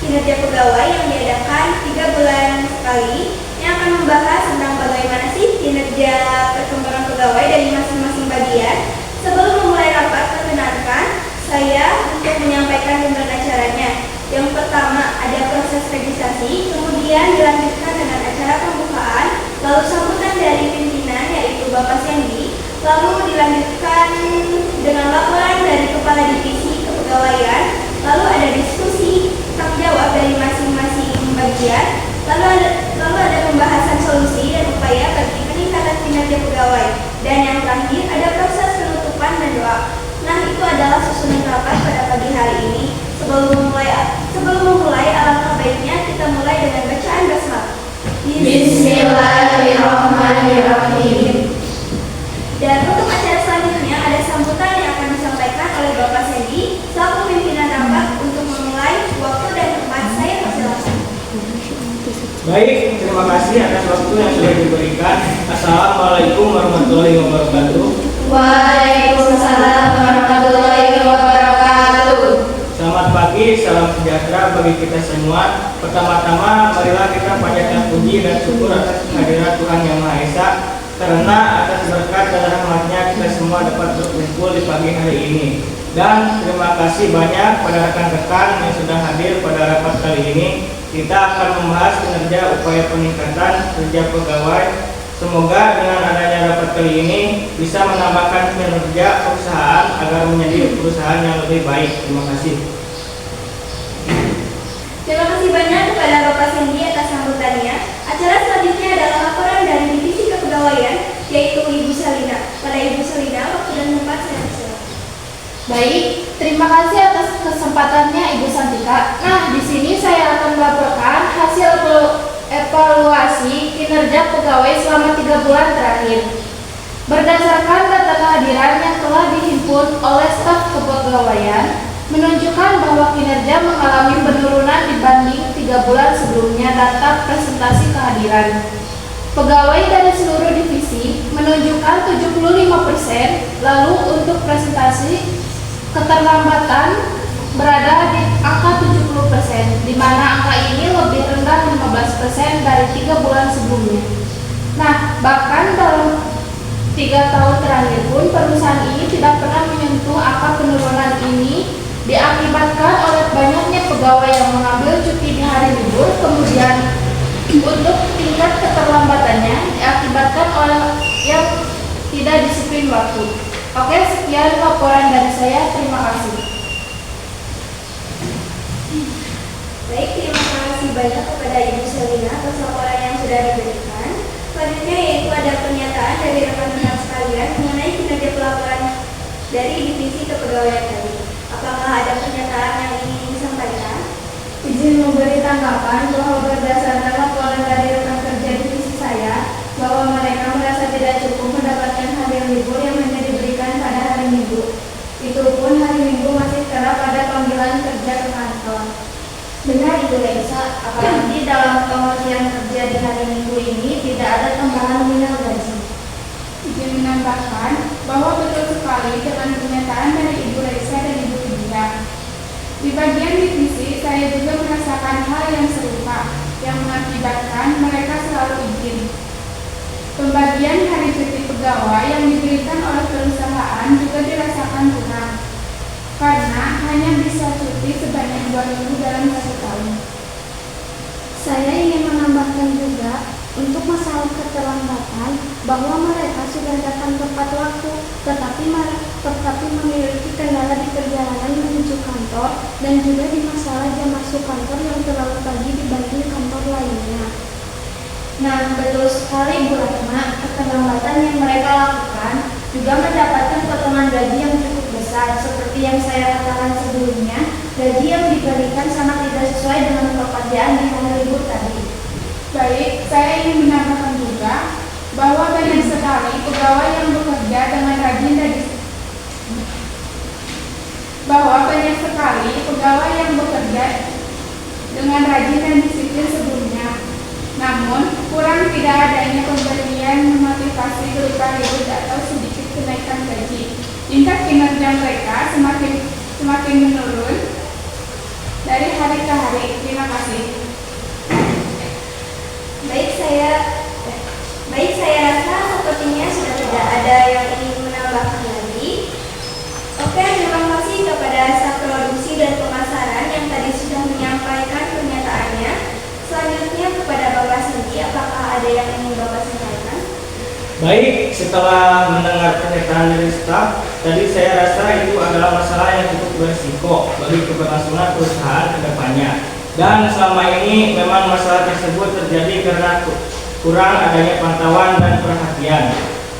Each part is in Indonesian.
kinerja pegawai yang diadakan 3 bulan sekali, yang akan membahas tentang bagaimana sih kinerja perkembangan pegawai dari masing-masing bagian. Sebelum memulai rapat, perkenankan saya untuk menyampaikan tentang acaranya. Yang pertama ada proses registrasi, kemudian dilanjutkan dengan acara pembukaan, lalu sambutan dari pimpinan yaitu Bapak Sandy, lalu dilanjutkan dengan laporan dari Kepala Divisi Kepegawaian, lalu ada diskusi tanggung jawab dari masing-masing bagian, lalu ada pembahasan solusi dan upaya bagi peningkatan kinerja pegawai, dan yang terakhir ada proses penutupan dan doa. Nah, itu adalah susunan rapat pada pagi hari ini. Sebelum memulai, alangkah baiknya kita mulai dengan bacaan basmalah. Bismillahirrahmanirrahim. Dan untuk acara selanjutnya ada sambutan yang akan disampaikan oleh Bapak Sandy selaku pimpinan rapat. Untuk memulai, waktu dan tempat saya persilakan. Baik, terima kasih atas waktu yang sudah diberikan. Assalamualaikum warahmatullahi wabarakatuh. Waalaikumsalam warahmatullahi wabarakatuh. Selamat pagi, salam sejahtera bagi kita semua. Pertama-tama, marilah kita panjatkan puji dan syukur atas kehadiran Tuhan Yang Maha Esa, karena atas berkat dan rahmat-Nya kita semua dapat berkumpul di pagi hari ini. Dan terima kasih banyak pada rekan-rekan yang sudah hadir pada rapat kali ini. Kita akan membahas kinerja upaya peningkatan kerja pegawai. Semoga dengan adanya rapat kali ini bisa menambahkan kinerja perusahaan agar menjadi perusahaan yang lebih baik. Terima kasih. Terima kasih banyak kepada Bapak Sandy atas sambutannya. Acara selanjutnya adalah laporan dari Divisi Kepegawaian, yaitu Ibu Selina. Pada Ibu Selina, waktu dan tempat saya persilakan. Baik, terima kasih atas kesempatannya Ibu Santika. Nah, di sini saya akan melaporkan hasil evaluasi kinerja pegawai selama 3 bulan terakhir. Berdasarkan data kehadiran yang telah dihimpun oleh staf kepegawaian, menunjukkan bahwa kinerja mengalami penurunan dibanding 3 bulan sebelumnya. Data presentasi kehadiran pegawai dari seluruh divisi menunjukkan 75%, lalu untuk presentasi keterlambatan berada di angka 70%, di mana angka ini lebih rendah 15% dari 3 bulan sebelumnya. Nah, bahkan dalam 3 tahun terakhir pun perusahaan ini tidak pernah menyentuh angka penurunan ini, diakibatkan oleh banyaknya pegawai yang mengambil cuti di hari libur. Kemudian untuk tingkat keterlambatannya diakibatkan oleh yang tidak disiplin waktu. Oke, sekian laporan dari saya. Terima kasih. Baik, terima kasih banyak kepada Ibu Selina atas laporan yang sudah diberikan. Selanjutnya yaitu ada pernyataan dari rekan-rekan sekalian mengenai kinerja pelaporan dari Divisi Kepegawaian tadi. Apakah ada pernyataan yang ingin disampaikan? Izin memberi tanggapan bahwa berdasarkan laporan dari rekan kerja divisi saya, bahwa mereka merasa tidak cukup mendapatkan hari libur yang hanya diberikan pada hari Minggu. Itu pun hari Minggu masih kerap pada panggilan kerja ke kantor. Benar Ibu Raisa, apalagi dalam pengertian kerja di hari Minggu ini tidak ada tambahan nominal gaji. Izin menambahkan bahwa betul sekali dengan pernyataan dari Ibu Raisa dan Ibu Widya. Di bagian divisi, saya juga merasakan hal yang serupa, yang mengakibatkan mereka selalu izin. Pembagian hari cuti pegawai yang diberikan oleh perusahaan juga dirasakan kurang, karena hanya bisa cuti sebanyak 2 minggu dalam 1 tahun. Saya ingin menambahkan juga untuk masalah keterlambatan bahwa mereka sudah datang tepat waktu, tetapi memiliki kendala di perjalanan menuju kantor dan juga di masalah jam masuk kantor yang terlalu pagi dibanding kantor lainnya. Nah, betul sekali Bu Ratna, keterlambatan yang mereka lakukan juga mendapatkan potongan gaji yang cukup besar. Seperti yang saya katakan sebelumnya, gaji yang diberikan sangat tidak sesuai dengan pekerjaan di hari libur tadi. Baik, saya ingin menambahkan juga bahwa banyak sekali pegawai yang bekerja dengan rajin dan disiplin sebelumnya. Namun, kurang tidak adanya pemberian motivasi berupa reward atau sedikit kenaikan gaji. Tingkat kinerja mereka semakin menurun. dari hari ke hari. Terima kasih. Baik, saya rasa sepertinya sudah tidak ada yang ingin menambahkan lagi. Oke, terima kasih kepada staf produksi dan pemasaran yang tadi sudah menyampaikan pernyataannya. Selanjutnya kepada Bapak Sindi, apakah ada yang ingin Bapak sampaikan? Baik, setelah mendengar pernyataan dari staf, tadi saya rasa itu adalah masalah yang cukup berisiko bagi keberlangsungan perusahaan ke depannya. Dan selama ini memang masalah tersebut terjadi karena kurang adanya pantauan dan perhatian.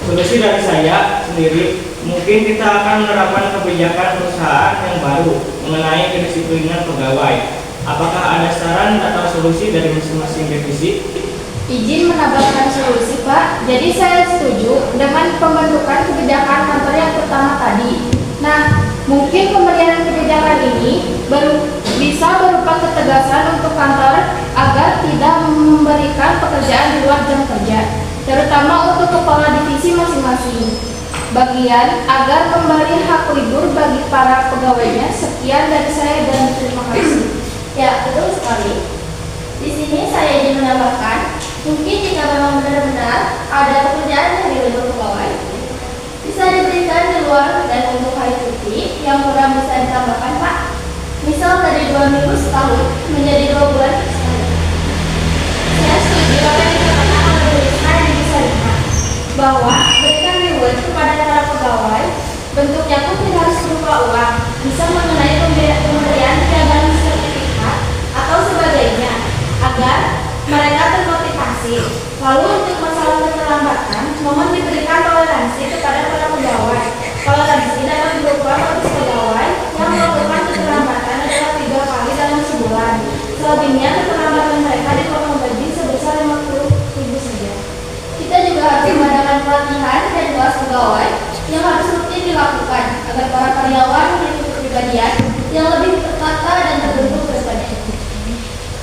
Solusi dari saya sendiri, mungkin kita akan menerapkan kebijakan perusahaan yang baru mengenai kedisiplinan pegawai. Apakah ada saran atau solusi dari masing-masing divisi? Izin menambahkan solusi, Pak. Jadi saya setuju dengan pembentukan kebijakan kantor yang pertama tadi. Nah, mungkin pemberian kebijakan ini bisa berupa ketegasan untuk kantor agar tidak memberikan pekerjaan di luar jam kerja, terutama untuk kepala divisi masing-masing bagian agar memberi hak libur bagi para pegawainya. Sekian dari saya dan terima kasih. Ya, betul sekali. Di sini saya ingin menambahkan, mungkin jika memang benar-benar ada pekerjaan dari libur pegawai, bisa diberikan di luar dan untuk hari cuti yang kurang bisa ditambahkan, Pak. Misal dari 2 minggu setahun menjadi 2 bulan sekali. Saya setuju apa yang dikatakan oleh Bu Risma dan Bu Salima, bahwa berikan reward kepada para pegawai, bentuknya pun tidak harus berupa uang, bisa mengenai pemberian piagam sertifikat atau sebagainya, agar mereka termotivasi. Lalu untuk masalah keterlambatan, mohon diberikan toleransi kepada para pegawai. Toleransi dapat berupa notis pegawai yang melakukan keterlambatan adalah 3 kali dalam sebulan. Selebihnya keterlambatan mereka dipotong gaji sebesar 50.000 saja. Kita juga harus mengadakan pelatihan dan tugas pegawai yang harus rutin dilakukan agar para karyawan memiliki kepribadian yang lebih tertata dan terbentuk ke depannya.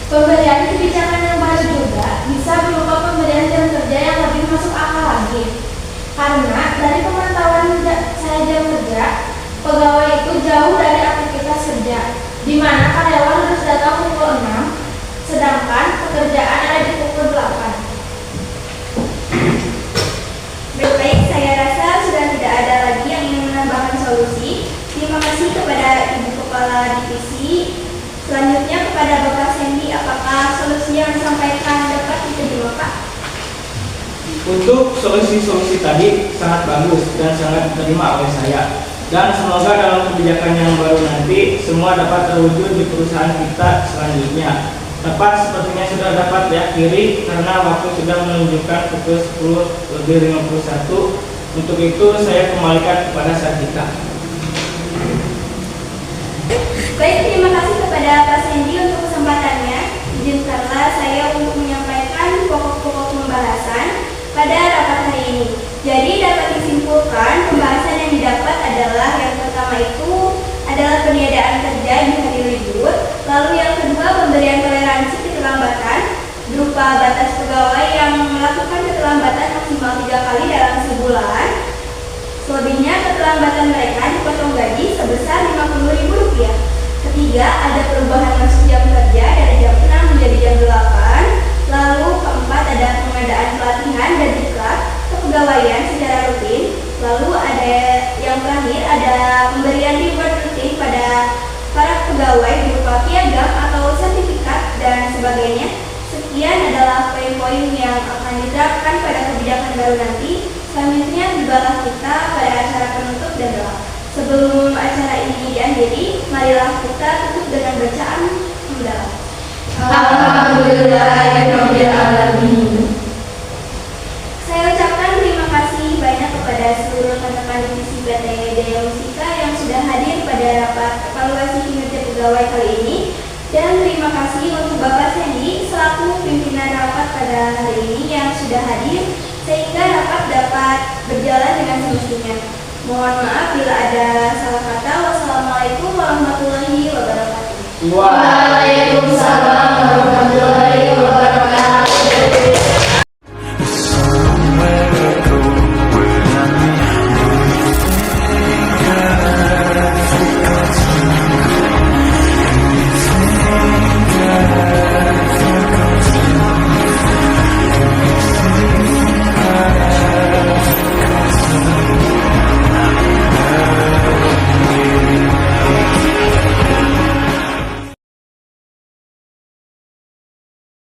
Pemberian kebijakan yang baru juga bisa berupa pemberian jam kerja yang lebih masuk akal lagi. Karena dari pemantauan saya jam kerja, pegawai itu jauh dari aktivitas kerja, di mana karyawan harus datang pukul 6, sedangkan pekerjaan ada di pukul 8. Baik, saya rasa sudah tidak ada lagi yang ingin menambahkan solusi. Terima kasih kepada Ibu Kepala Divisi. Selanjutnya kepada Bapak Sandy, apakah solusi yang disampaikan dapat diterima, Pak? Untuk solusi-solusi tadi sangat bagus dan sangat diterima oleh saya. Dan semoga dalam kebijakan yang baru nanti semua dapat terwujud di perusahaan kita selanjutnya. Tepat sepertinya sudah dapat diakhiri karena waktu sudah menunjukkan pukul 10:51. Untuk itu saya kembalikan kepada Sartika. Baik, terima kasih kepada Pak Sandy untuk kesempatannya. Izinkanlah saya untuk menyampaikan pokok-pokok pembahasan pada rapat hari ini. Jadi dapat disimpulkan pembahasan yang didapat adalah yang pertama itu adalah peniadaan kerja di hari libur, lalu yang kedua pemberian toleransi keterlambatan berupa batas pegawai yang melakukan keterlambatan maksimal 3 kali dalam sebulan. Selebihnya keterlambatan mereka dipotong gaji sebesar Rp50.000. Ketiga, ada perubahan masuk jam kerja dari jam 6 menjadi jam 8. Lalu keempat, ada pengadaan pelatihan dan diklat kepegawaian secara rutin. Lalu ada yang terakhir, ada pemberian reward rutin pada para pegawai berupa piagam atau sertifikat dan sebagainya. Sekian adalah poin-poin yang akan diterapkan pada kebijakan baru nanti. Selanjutnya tibalah kita pada acara penutup dan doa. Sebelum acara ini diakhiri, marilah kita tutup dengan bacaan hamdalah. Alhamdulillahirobbilalamin. Saya ucapkan terima kasih banyak kepada seluruh rekan-rekan divisi PT Daya Musika yang sudah hadir pada rapat evaluasi kinerja pegawai kali ini. Dan terima kasih untuk Bapak Sandy selaku pimpinan rapat pada hari ini yang sudah hadir sehingga rapat dapat berjalan dengan semestinya. Mohon maaf bila ada salah kata. Wassalamualaikum warahmatullahi wabarakatuh. Wah.